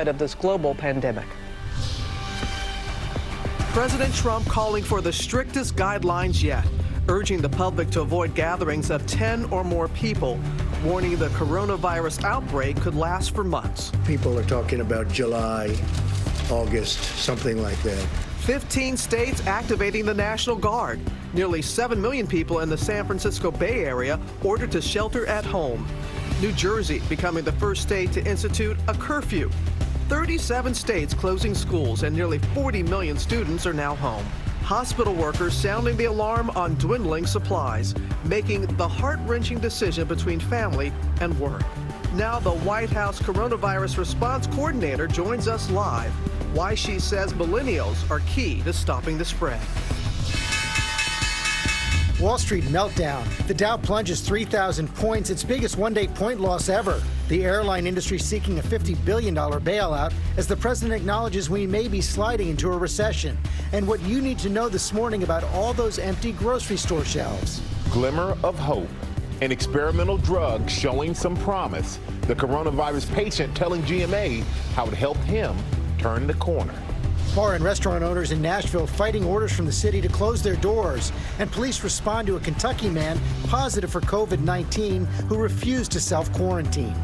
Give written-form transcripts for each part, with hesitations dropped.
of this global pandemic. President Trump calling for the strictest guidelines yet, urging the public to avoid gatherings of 10 or more people, warning the coronavirus outbreak could last for months. People are talking about July, August, something like that. 15 states activating the National Guard. Nearly 7 million people in the San Francisco Bay Area ordered to shelter at home. New Jersey becoming the first state to institute a curfew. 37 states closing schools and nearly 40 million students are now home. Hospital workers sounding the alarm on dwindling supplies, making the heart-wrenching decision between family and work. Now the White House Coronavirus Response Coordinator joins us live. Why she says millennials are key to stopping the spread. Wall Street meltdown. The Dow plunges 3,000 points, its biggest one-day point loss ever. The airline industry seeking a $50 billion bailout as the president acknowledges we may be sliding into a recession. And what you need to know this morning about all those empty grocery store shelves. Glimmer of hope. An experimental drug showing some promise. The coronavirus patient telling GMA how it helped him turn the corner. Bar and restaurant owners in Nashville fighting orders from the city to close their doors. And police respond to a Kentucky man positive for COVID-19 who refused to self-quarantine.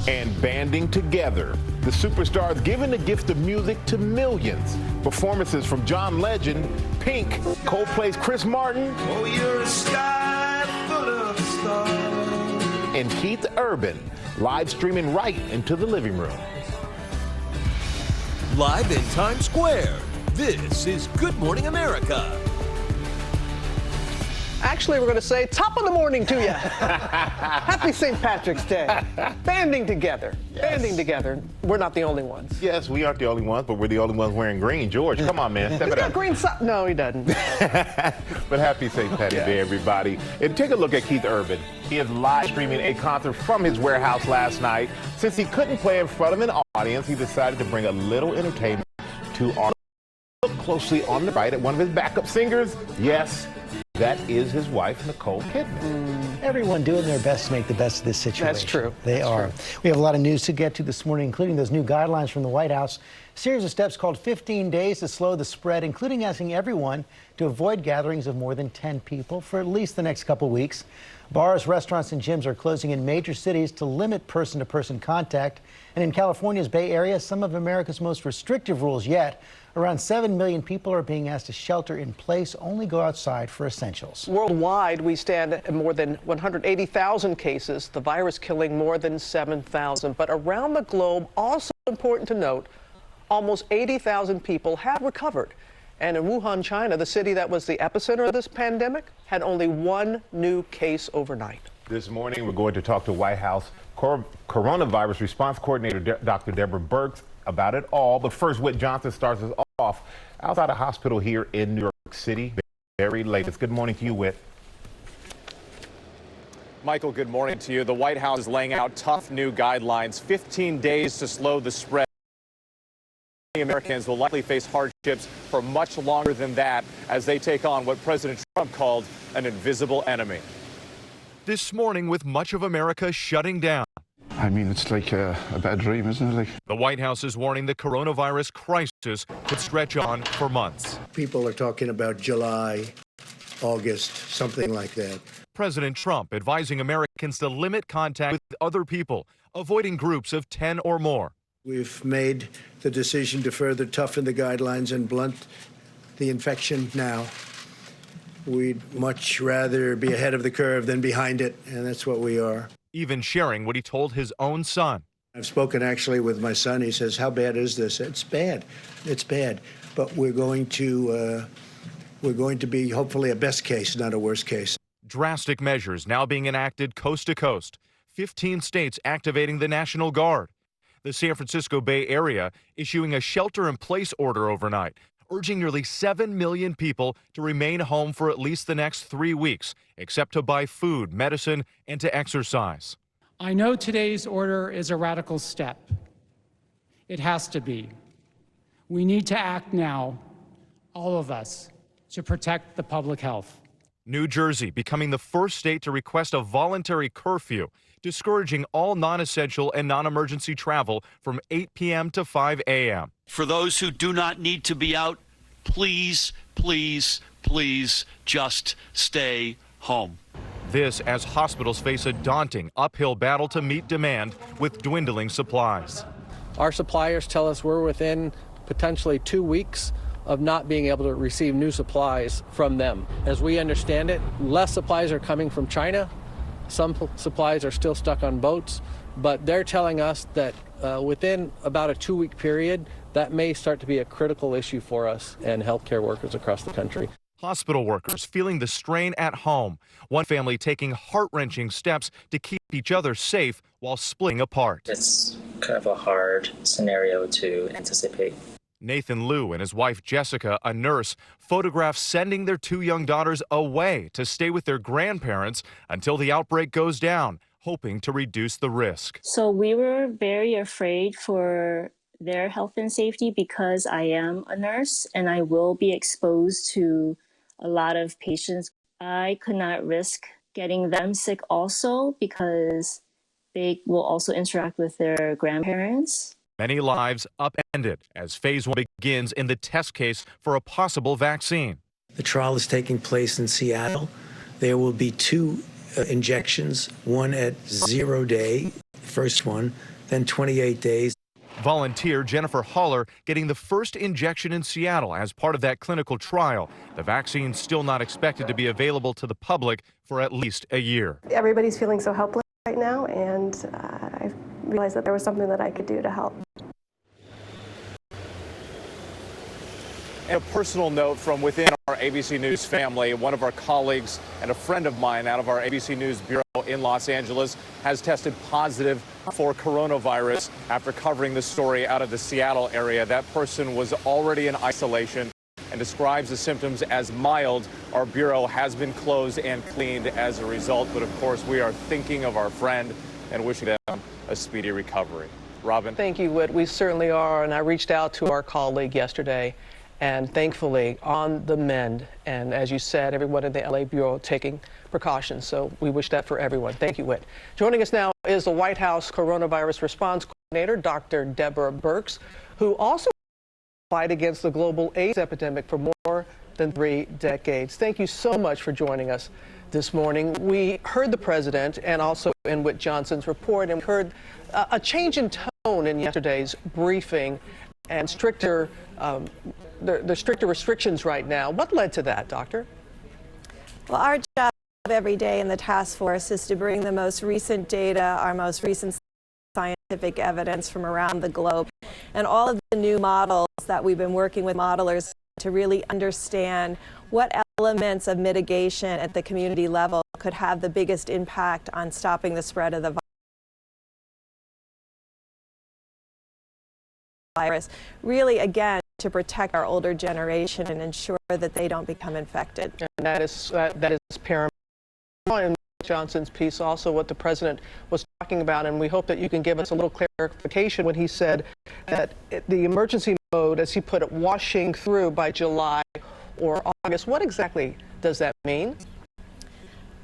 And banding together. The superstars giving the gift of music to millions. Performances from John Legend, Pink, Coldplay's Chris Martin, Oh, you're a sky full of stars, and Keith Urban, live streaming right into the living room. Live in Times Square, this is Good Morning America. Actually, we're going to say top of the morning to you. Happy St. Patrick's Day. Banding together. Yes. Banding together. We're not the only ones. Yes, we aren't the only ones, but we're the only ones wearing green. George, come on, man. Step He's it got up. green socks. No, he doesn't. But happy St. Patty's Day, everybody. And take a look at Keith Urban. He is live streaming a concert from his warehouse last night. Since he couldn't play in front of an audience, he decided to bring a little entertainment to our look closely on the right at one of his backup singers. Yes, that is his wife, Nicole Kidman. Everyone doing their best to make the best of this situation. That's true. They are. We have a lot of news to get to this morning, including those new guidelines from the White House. A series of steps called 15 days to slow the spread, including asking everyone to avoid gatherings of more than 10 people for at least the next couple weeks. Bars, restaurants, and gyms are closing in major cities to limit person-to-person contact. And in California's Bay Area, some of America's most restrictive rules yet. Around 7 million people are being asked to shelter in place, only go outside for essentials. Worldwide, we stand at more than 180,000 cases, the virus killing more than 7,000. But around the globe, also important to note, almost 80,000 people have recovered. And in Wuhan, China, the city that was the epicenter of this pandemic, had only one new case overnight. This morning, we're going to talk to White House Coronavirus Response Coordinator Dr. Deborah Birx about it all. But first, Whit Johnson starts us off outside a hospital here in New York City, very late. Good morning to you, Whit. Michael, good morning to you. The White House is laying out tough new guidelines, 15 days to slow the spread. Americans will likely face hardships for much longer than that as they take on what President Trump called an invisible enemy. This morning, with much of America shutting down. I mean, it's like a bad dream, isn't it? The White House is warning the coronavirus crisis could stretch on for months. People are talking about July, August, something like that. President Trump advising Americans to limit contact with other people, avoiding groups of 10 or more. We've made the decision to further toughen the guidelines and blunt the infection now. We'd much rather be ahead of the curve than behind it, and that's what we are. Even sharing what he told his own son. I've spoken actually with my son. He says, how bad is this? It's bad. It's bad. But we're going to be hopefully a best case, not a worst case. Drastic measures now being enacted coast to coast. 15 states activating the National Guard. The San Francisco Bay Area issuing a shelter-in-place order overnight, urging nearly 7 million people to remain home for at least the next 3 weeks, except to buy food, medicine, and to exercise. I know today's order is a radical step. It has to be. We need to act now, all of us, to protect the public health. New Jersey becoming the first state to request a voluntary curfew, discouraging all non-essential and non-emergency travel from 8 p.m. to 5 a.m. For those who do not need to be out, please, please, please just stay home. This as hospitals face a daunting uphill battle to meet demand with dwindling supplies. Our suppliers tell us we're within potentially 2 weeks of not being able to receive new supplies from them. As we understand it, less supplies are coming from China. Some supplies are still stuck on boats, but they're telling us that within about a 2-week period, that may start to be a critical issue for us and healthcare workers across the country. Hospital workers feeling the strain at home. One family taking heart-wrenching steps to keep each other safe while splitting apart. It's kind of a hard scenario to anticipate. Nathan Liu and his wife Jessica, a nurse, photographed sending their 2 young daughters away to stay with their grandparents until the outbreak goes down, hoping to reduce the risk. So we were very afraid for their health and safety because I am a nurse and I will be exposed to a lot of patients. I could not risk getting them sick also because they will also interact with their grandparents. Many lives upended as phase 1 begins in the test case for a possible vaccine. The trial is taking place in Seattle. There will be 2 injections, one at 0 day, first one, then 28 days. Volunteer Jennifer Haller getting the first injection in Seattle as part of that clinical trial. The vaccine's still not expected to be available to the public for at least a year. Everybody's feeling so helpless right now, and I realized that there was something that I could do to help. And a personal note from within our ABC News family, one of our colleagues and a friend of mine out of our ABC News bureau in Los Angeles has tested positive for coronavirus after covering the story out of the Seattle area. That person was already in isolation and describes the symptoms as mild. Our bureau has been closed and cleaned as a result, but of course we are thinking of our friend and wishing them a speedy recovery. Robin? Thank you, Whit. We certainly are, and I reached out to our colleague yesterday, and thankfully on the mend. And as you said, everyone in the LA Bureau taking precautions. So we wish that for everyone. Thank you, Whit. Joining us now is the White House Coronavirus Response Coordinator, Dr. Deborah Birx, who also fight against the global AIDS epidemic for more than 3 decades. Thank you so much for joining us this morning. We heard the president and also in Whit Johnson's report, and we heard a change in tone in yesterday's briefing and stricter the stricter restrictions right now. What led to that, Doctor? Well, our job every day in the task force is to bring the most recent data, our most recent scientific evidence from around the globe, and all of the new models that we've been working with modelers to really understand what elements of mitigation at the community level could have the biggest impact on stopping the spread of the virus. Really, again, to protect our older generation and ensure that they don't become infected. And that is paramount. In Johnson's piece, also what the president was talking about, and we hope that you can give us a little clarification when he said that the emergency mode, as he put it, washing through by July or August. What exactly does that mean?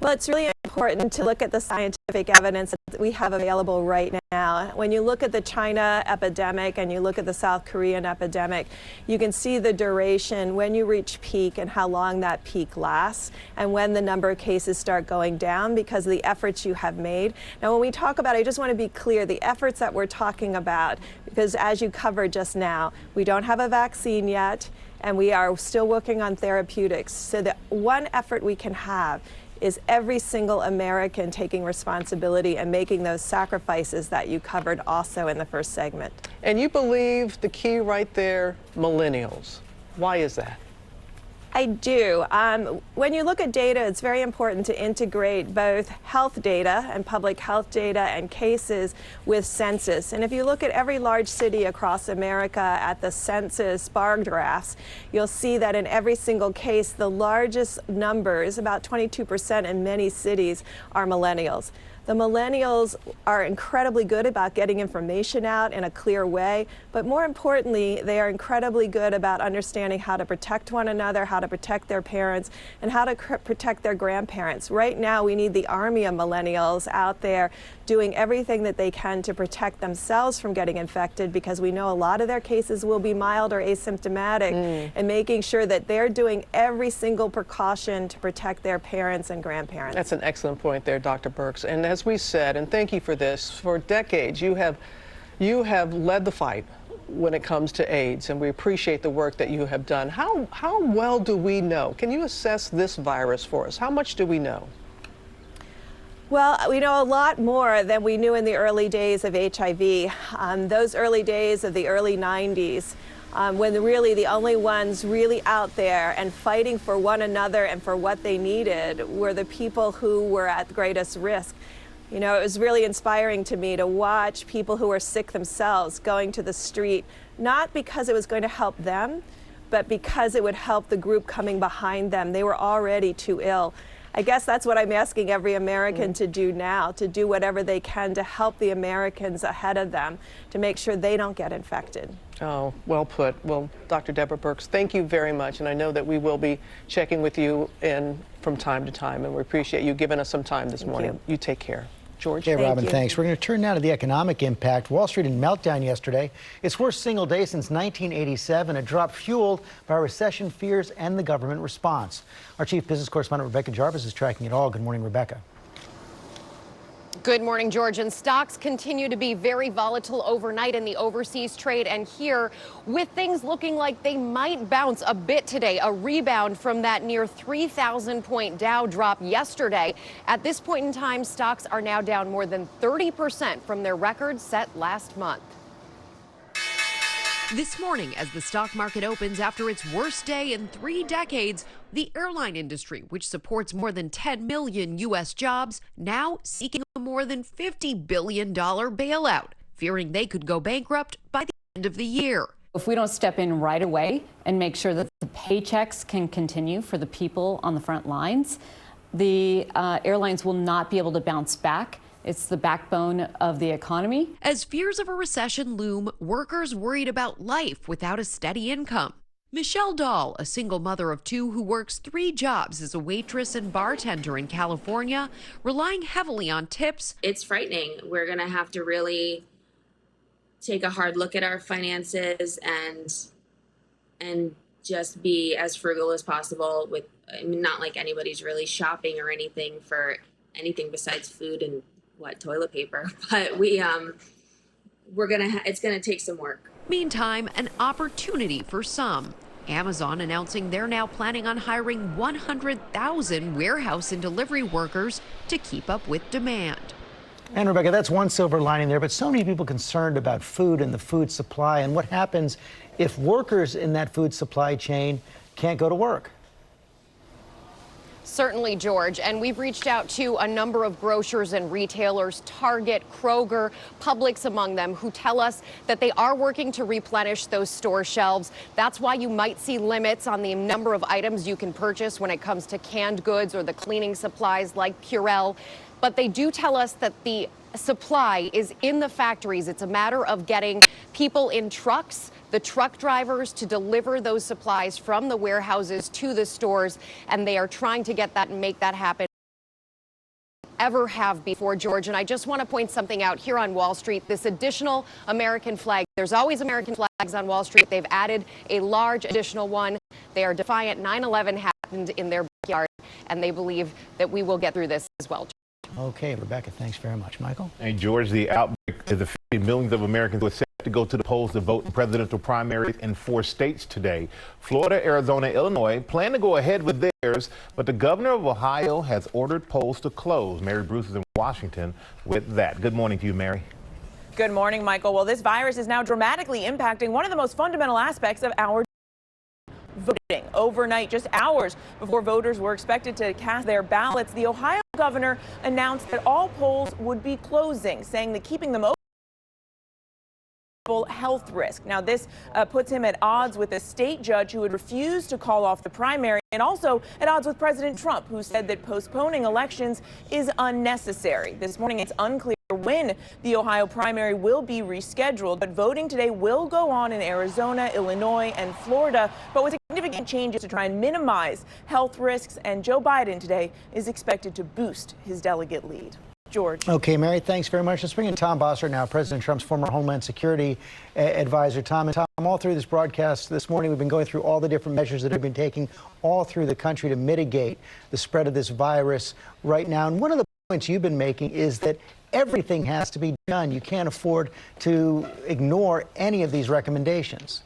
Well, it's really important to look at the scientific evidence that we have available right now. When you look at the China epidemic and you look at the South Korean epidemic, you can see the duration, when you reach peak and how long that peak lasts, and when the number of cases start going down because of the efforts you have made. Now, when we talk about it, I just want to be clear, the efforts that we're talking about, because as you covered just now, we don't have a vaccine yet, and we are still working on therapeutics. So the one effort we can have is every single American taking responsibility and making those sacrifices that you covered also in the first segment. And you believe the key right there, millennials. Why is that? I do. When you look at data, it's very important to integrate both health data and public health data and cases with census. And if you look at every large city across America at the census bar graphs, you'll see that in every single case, the largest numbers, about 22% in many cities, are millennials. The millennials are incredibly good about getting information out in a clear way, but more importantly, they are incredibly good about understanding how to protect one another, how to protect their parents, and how to protect their grandparents. Right now, we need the army of millennials out there doing everything that they can to protect themselves from getting infected, because we know a lot of their cases will be mild or asymptomatic, and making sure that they're doing every single precaution to protect their parents and grandparents. That's an excellent point there, Dr. Birx. And as we said, and thank you for this, for decades you have led the fight when it comes to AIDS, and we appreciate the work that you have done. How well do we know? Can you assess this virus for us? How much do we know? Well, we know a lot more than we knew in the early days of HIV. Those early days of the early 90s, when really the only ones really out there and fighting for one another and for what they needed were the people who were at greatest risk. You know, it was really inspiring to me to watch people who were sick themselves going to the street, not because it was going to help them, but because it would help the group coming behind them. They were already too ill. I guess that's what I'm asking every American to do now, to do whatever they can to help the Americans ahead of them, to make sure they don't get infected. Oh, well put. Well, Dr. Deborah Birx, thank you very much. And I know that we will be checking with you from time to time, and we appreciate you giving us some time this morning. You take care. George. Hey, Robin, thanks. We're going to turn now to the economic impact. Wall Street in meltdown yesterday. Its worst single day since 1987, a drop fueled by recession fears and the government response. Our chief business correspondent, Rebecca Jarvis, is tracking it all. Good morning, Rebecca. Good morning, George. And stocks continue to be very volatile overnight in the overseas trade. And here, with things looking like they might bounce a bit today, a rebound from that near 3,000-point Dow drop yesterday. At this point in time, stocks are now down more than 30% from their record set last month. This morning, as the stock market opens after its worst day in 3 decades, the airline industry, which supports more than 10 million U.S. jobs, now seeking a more than $50 billion bailout, fearing they could go bankrupt by the end of the year. If we don't step in right away and make sure that the paychecks can continue for the people on the front lines, the airlines will not be able to bounce back. It's the backbone of the economy. As fears of a recession loom, workers worried about life without a steady income. Michelle Dahl, a single mother of 2 who works 3 jobs as a waitress and bartender in California, relying heavily on tips. It's frightening. We're going to have to really take a hard look at our finances and just be as frugal as possible with, I mean, not like anybody's really shopping or anything for anything besides food and toilet paper, but it's gonna take some work. Meantime, an opportunity for some. Amazon announcing they're now planning on hiring 100,000 warehouse and delivery workers to keep up with demand. And Rebecca, that's one silver lining there, but so many people concerned about food and the food supply and what happens if workers in that food supply chain can't go to work. Certainly, George, and we've reached out to a number of grocers and retailers, Target, Kroger, Publix among them, who tell us that they are working to replenish those store shelves. That's why you might see limits on the number of items you can purchase when it comes to canned goods or the cleaning supplies like Purell. But they do tell us that the supply is in the factories. It's a matter of getting people in trucks, the truck drivers, to deliver those supplies from the warehouses to the stores, and they are trying to get that and make that happen. Ever have before, George. And I just want to point something out here on Wall Street, this additional American flag. There's always American flags on Wall Street. They've added a large additional one. They are defiant. 9/11 happened in their backyard, and they believe that we will get through this as well. Okay, Rebecca, thanks very much. Michael? Hey, George, the outbreak is affecting millions of Americans who are set to go to the polls to vote in presidential primaries in 4 states today. Florida, Arizona, Illinois plan to go ahead with theirs, but the governor of Ohio has ordered polls to close. Mary Bruce is in Washington with that. Good morning to you, Mary. Good morning, Michael. Well, this virus is now dramatically impacting one of the most fundamental aspects of our voting. Overnight, just hours before voters were expected to cast their ballots, the Ohio governor announced that all polls would be closing, saying that keeping them open health risk. Now, this puts him at odds with a state judge who had refused to call off the primary, and also at odds with President Trump, who said that postponing elections is unnecessary. This morning, it's unclear when the Ohio primary will be rescheduled, but voting today will go on in Arizona, Illinois, and Florida, but with significant changes to try and minimize health risks. And Joe Biden today is expected to boost his delegate lead. George. Okay, Mary, thanks very much. Let's bring in Tom Bossert now, President Trump's former Homeland Security advisor. Tom, all through this broadcast this morning, we've been going through all the different measures that have been taken all through the country to mitigate the spread of this virus right now. And one of the points you've been making is that everything has to be done. You can't afford to ignore any of these recommendations.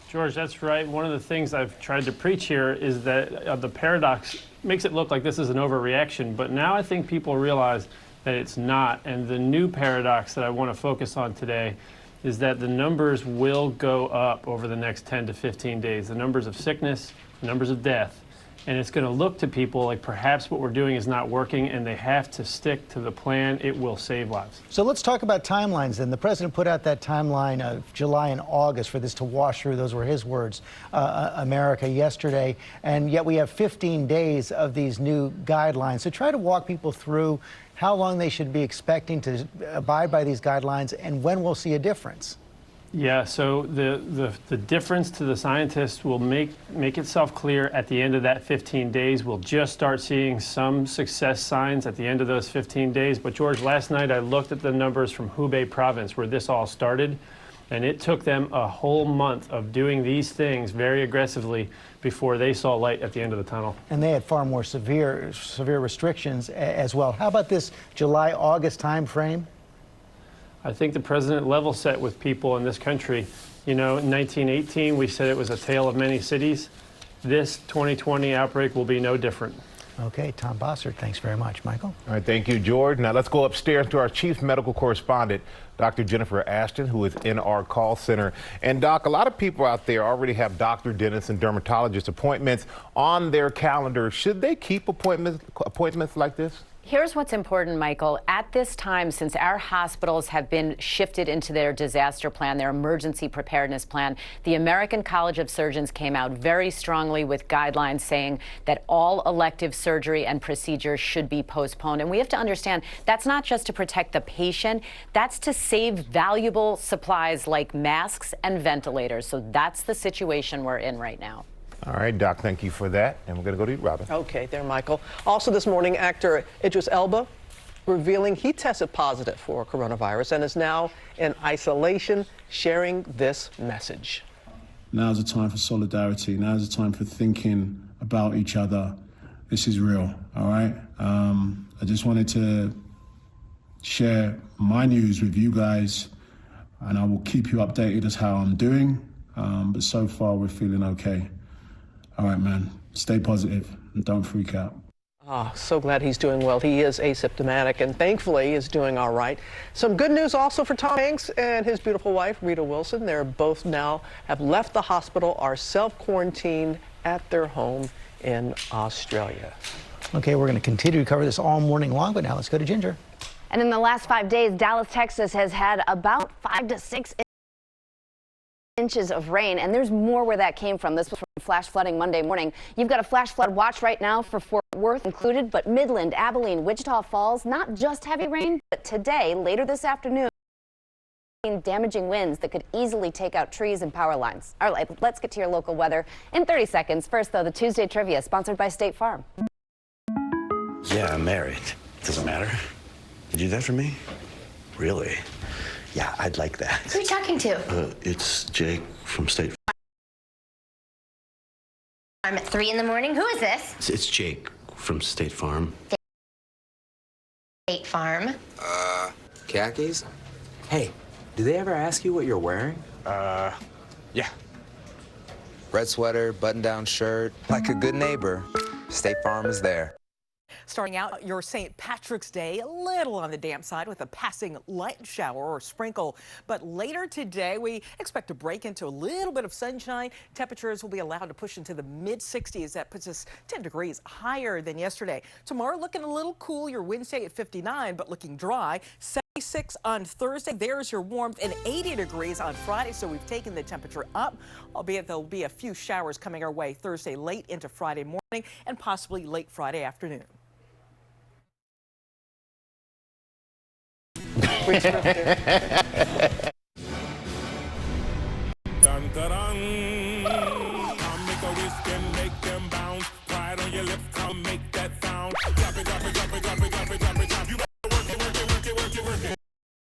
George, that's right. One of the things I've tried to preach here is that the paradox makes it look like this is an overreaction, but now I think people realize that it's not. And the new paradox that I want to focus on today is that the numbers will go up over the next 10 to 15 days. The numbers of sickness, the numbers of death. And it's going to look to people like perhaps what we're doing is not working and they have to stick to the plan. It will save lives. So let's talk about timelines then. The president put out that timeline of July and August for this to wash through. Those were his words, America, yesterday. And yet we have 15 days of these new guidelines. So try to walk people through how long they should be expecting to abide by these guidelines and when we'll see a difference. Yeah, so the difference to the scientists will make itself clear at the end of that 15 days. We'll just start seeing some success signs at the end of those 15 days. But George, last night I looked at the numbers from Hubei province where this all started, and it took them a whole month of doing these things very aggressively before they saw light at the end of the tunnel. And they had far more severe restrictions as well. How about this July-August time frame? I think the president level set with people in this country. You know, in 1918, we said it was a tale of many cities. This 2020 outbreak will be no different. Okay, Tom Bossert, thanks very much. Michael? All right, thank you, George. Now let's go upstairs to our chief medical correspondent, Dr. Jennifer Ashton, who is in our call center. And Doc, a lot of people out there already have doctor, dentist, and dermatologist appointments on their calendar. Should they keep appointments like this? Here's what's important, Michael. At this time, since our hospitals have been shifted into their disaster plan, their emergency preparedness plan, the American College of Surgeons came out very strongly with guidelines saying that all elective surgery and procedures should be postponed. And we have to understand that's not just to protect the patient, that's to save valuable supplies like masks and ventilators. So that's the situation we're in right now. All right, Doc, thank you for that. And we're going to go to you, Robin. Okay, there, Michael. Also this morning, actor Idris Elba revealing he tested positive for coronavirus and is now in isolation, sharing this message. Now's a time for solidarity. Now's a time for thinking about each other. This is real, all right? I just wanted to share my news with you guys, and I will keep you updated as how I'm doing. But so far, we're feeling okay. All right, man, stay positive and don't freak out. Oh, so glad he's doing well. He is asymptomatic and thankfully is doing all right. Some good news also for Tom Hanks and his beautiful wife, Rita Wilson. They're both now have left the hospital, are self-quarantined at their home in Australia. Okay, we're going to continue to cover this all morning long, but now let's go to Ginger. And in the last 5 days, Dallas, Texas has had about 5 to 6 inches of rain, and there's more where that came from. This was from flash flooding Monday morning. You've got a flash flood watch right now for Fort Worth included, but Midland, Abilene, Wichita Falls, not just heavy rain, but today, later this afternoon, damaging winds that could easily take out trees and power lines. All right, let's get to your local weather in 30 seconds. First, though, the Tuesday Trivia, sponsored by State Farm. Yeah, I'm married. Doesn't matter. You do that for me? Really? Yeah, I'd like that. Who are you talking to? It's Jake from State I'm at 3 in the morning. Who is this? Farm. It's Jake from State Farm. State Farm. Khakis? Hey, do they ever ask you what you're wearing? Yeah. Red sweater, button-down shirt. Like a good neighbor, State Farm is there. Starting out your St. Patrick's Day a little on the damp side with a passing light shower or sprinkle. But later today, we expect to break into a little bit of sunshine. Temperatures will be allowed to push into the mid-60s. That puts us 10 degrees higher than yesterday. Tomorrow looking a little cool. Your Wednesday at 59, but looking dry. 76 on Thursday. There's your warmth, and 80 degrees on Friday. So we've taken the temperature up, albeit there'll be a few showers coming our way Thursday late into Friday morning and possibly late Friday afternoon. Dun, dun, dun.